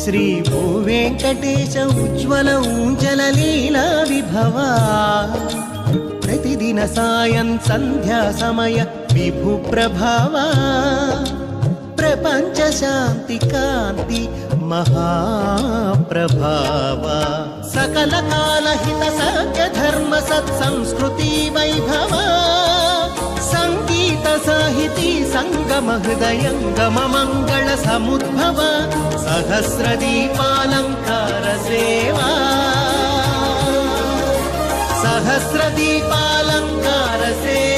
श्री भूवेंकटेश उज्ज्वल ऊंजल लीला विभवा प्रतिदिन सायं संध्या समय विभु प्रभावा प्रपंच शांति कांति महाप्रभावा सकल काल हित सत्य धर्म सत्संस्कृति वैभवा संगीत साहिती संगम हृदयंगम मंगल समुद्भव सहस्र दीपालंकार सेवा सहस्र दीपालंकार सेवा।